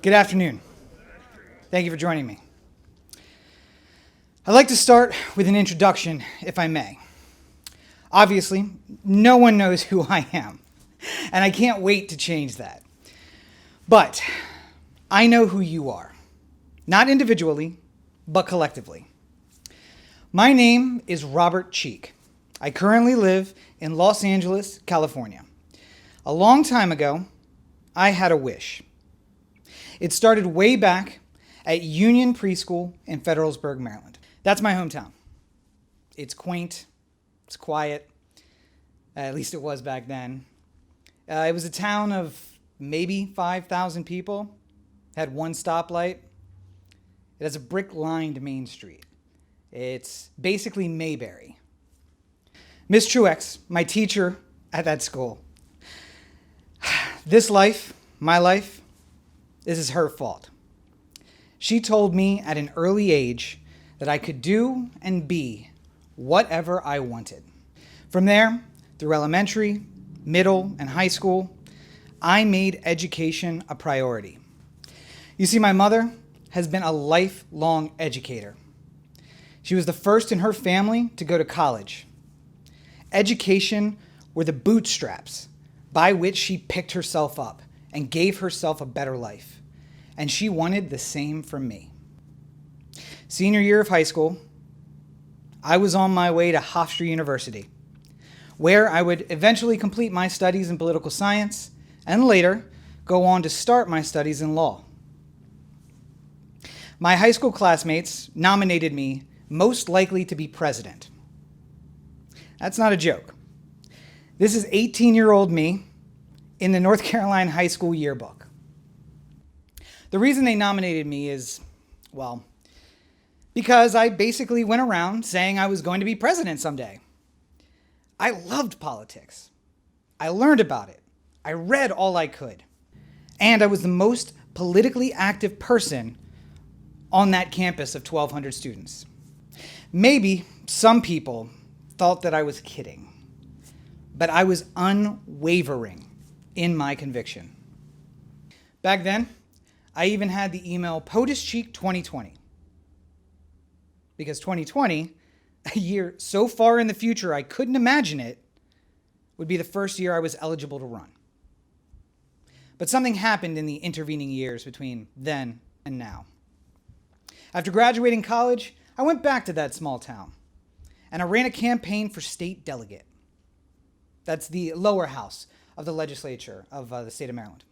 Good afternoon. Thank you for joining me. I'd like to start with an introduction, if I may. Obviously, no one knows who I am, and I can't wait to change that. But I know who you are, not individually, but collectively. My name is Robert Cheek. I currently live in Los Angeles, California. A long time ago, I had a wish. It started way back at Union Preschool in Federalsburg, Maryland. That's my hometown. It's quaint, it's quiet, at least it was back then. It was a town of maybe 5,000 people, had one stoplight. It has a brick-lined main street. It's basically Mayberry. Miss Truex, my teacher at that school, this life, my life, this is her fault. She told me at an early age that I could do and be whatever I wanted. From there, through elementary, middle, and high school, I made education a priority. You see, my mother has been a lifelong educator. She was the first in her family to go to college. Education were the bootstraps by which she picked herself up and gave herself a better life. And she wanted the same from me. Senior year of high school, I was on my way to Hofstra University, where I would eventually complete my studies in political science and later go on to start my studies in law. My high school classmates nominated me most likely to be president. That's not a joke. This is 18-year-old me in the North Carolina high school yearbook. The reason they nominated me is, well, because I basically went around saying I was going to be president someday. I loved politics. I learned about it. I read all I could. And I was the most politically active person on that campus of 1,200 students. Maybe some people thought that I was kidding, but I was unwavering in my conviction. Back then, I even had the email POTUS Cheek 2020. Because 2020, a year so far in the future I couldn't imagine it, would be the first year I was eligible to run. But something happened in the intervening years between then and now. After graduating college, I went back to that small town, and I ran a campaign for state delegate. That's the lower house of the legislature of the state of Maryland.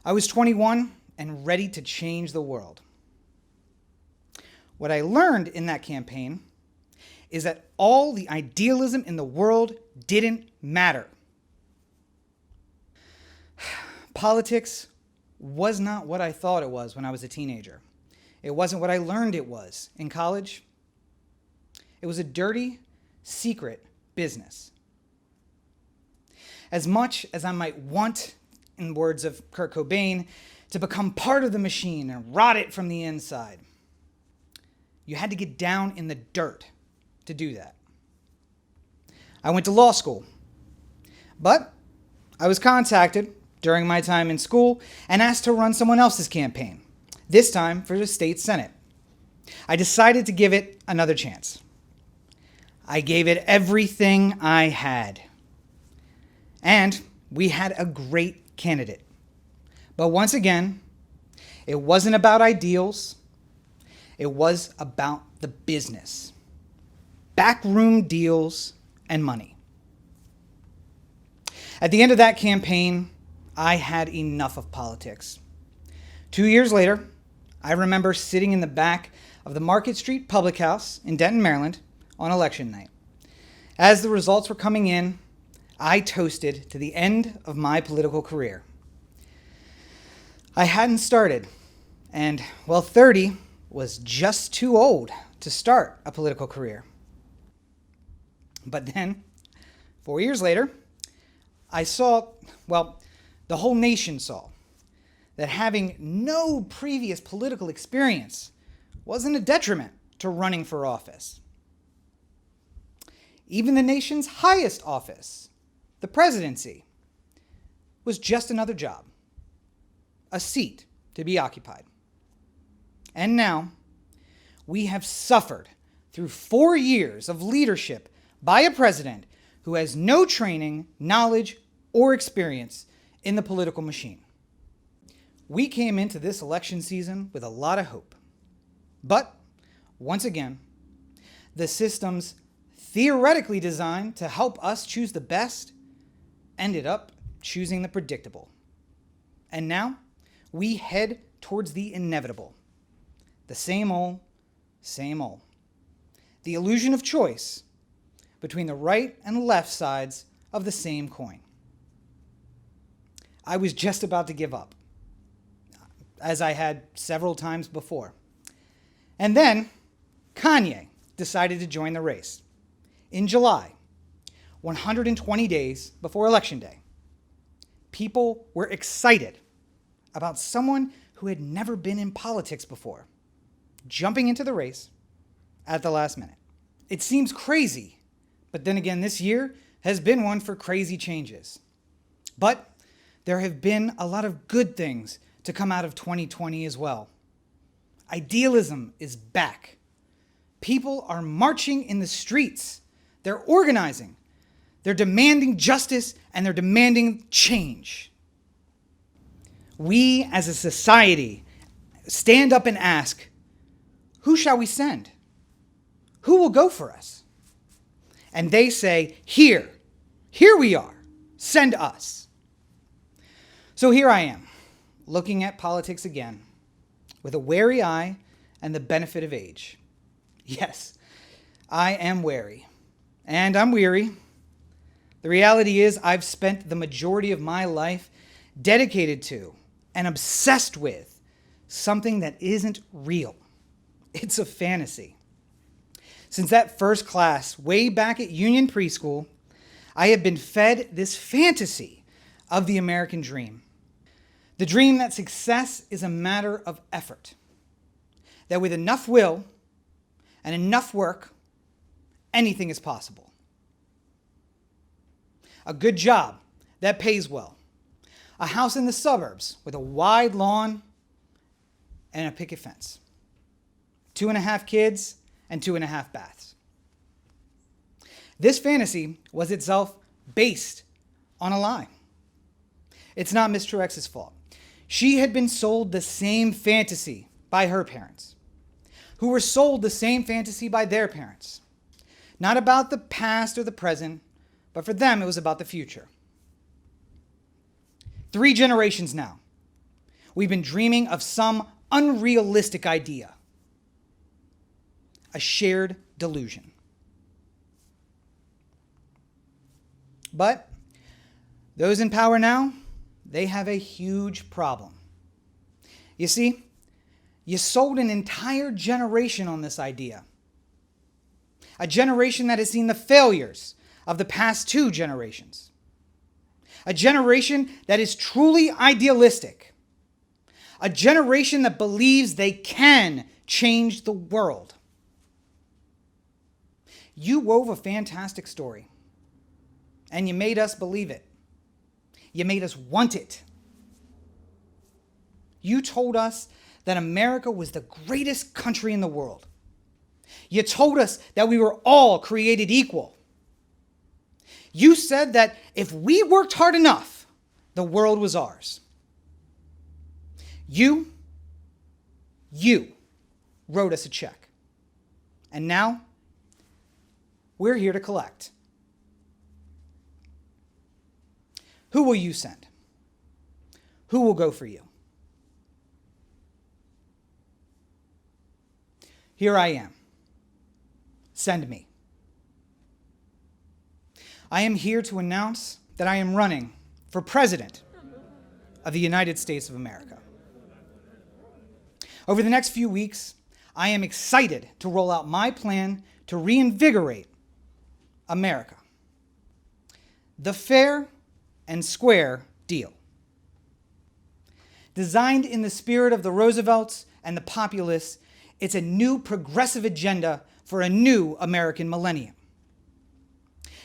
I was 21 and ready to change the world. What I learned in that campaign is that all the idealism in the world didn't matter. Politics was not what I thought it was when I was a teenager. It wasn't what I learned it was in college. It was a dirty, secret business. As much as I might want, in words of Kurt Cobain, to become part of the machine and rot it from the inside, you had to get down in the dirt to do that. I went to law school, but I was contacted during my time in school and asked to run someone else's campaign, this time for the state senate. I decided to give it another chance. I gave it everything I had. And we had a great candidate. But once again, it wasn't about ideals. It was about the business. Backroom deals and money. At the end of that campaign, I had enough of politics. 2 years later, I remember sitting in the back of the Market Street Public House in Denton, Maryland on election night. As the results were coming in, I toasted to the end of my political career. I hadn't started, and, 30 was just too old to start a political career. But then, 4 years later, I saw, the whole nation saw, that having no previous political experience wasn't a detriment to running for office. Even the nation's highest office, the presidency, was just another job, a seat to to be occupied. And now, we have suffered through 4 years of leadership by a president who has no training, knowledge, or experience in the political machine. We came into this election season with a lot of hope. But, once again, the systems theoretically designed to help us choose the best ended up choosing the predictable. And now, we head towards the inevitable. The same old, same old. The illusion of choice between the right and left sides of the same coin. I was just about to give up, as I had several times before. And then Kanye decided to join the race in July, 120 days before Election Day. People were excited about someone who had never been in politics before jumping into the race at the last minute. It seems crazy, but then again, this year has been one for crazy changes. But there have been a lot of good things to come out of 2020 as well. Idealism is back. People are marching in the streets. They're organizing. They're demanding justice and they're demanding change. We as a society stand up and ask, who shall we send? Who will go for us? And they say, here we are, send us. So here I am, looking at politics again, with a wary eye and the benefit of age. Yes, I am wary, and I'm weary. The reality is I've spent the majority of my life dedicated to and obsessed with something that isn't real. It's a fantasy. Since that first class, way back at Union Preschool, I have been fed this fantasy of the American dream. The dream that success is a matter of effort. That with enough will and enough work, anything is possible. A good job that pays well. A house in the suburbs with a wide lawn and a picket fence. 2.5 kids and 2.5 baths. This fantasy was itself based on a lie. It's not Miss Truex's fault. She had been sold the same fantasy by her parents, who were sold the same fantasy by their parents. Not about the past or the present, but for them it was about the future. 3 generations now, we've been dreaming of some unrealistic idea. A shared delusion. But those in power now, they have a huge problem. You see, you sold an entire generation on this idea. A generation that has seen the failures of the past 2 generations. A generation that is truly idealistic. A generation that believes they can change the world. You wove a fantastic story, and you made us believe it. You made us want it. You told us that America was the greatest country in the world. You told us that we were all created equal. You said that if we worked hard enough, the world was ours. You wrote us a check. And now, we're here to collect. Who will you send? Who will go for you? Here I am. Send me. I am here to announce that I am running for President of the United States of America. Over the next few weeks, I am excited to roll out my plan to reinvigorate America. The fair and square deal. Designed in the spirit of the Roosevelts and the populists, it's a new progressive agenda for a new American millennium.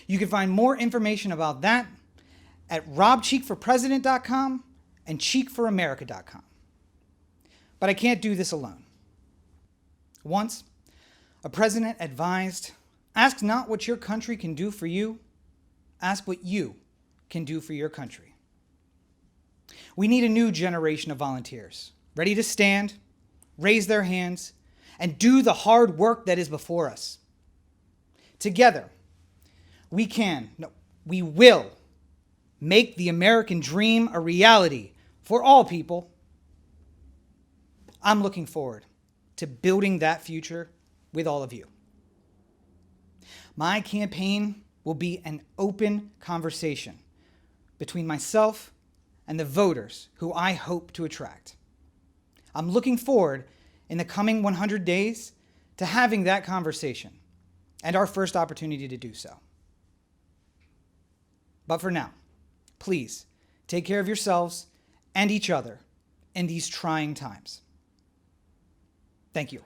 You can find more information about that at robcheekforpresident.com and cheekforamerica.com. But I can't do this alone. Once, a president advised, ask not what your country can do for you, ask what you can do for your country. We need a new generation of volunteers, ready to stand, raise their hands, and do the hard work that is before us. Together, we will make the American dream a reality for all people. I'm looking forward to building that future with all of you. My campaign will be an open conversation between myself and the voters who I hope to attract. I'm looking forward in the coming 100 days to having that conversation and our first opportunity to do so. But for now, please take care of yourselves and each other in these trying times. Thank you.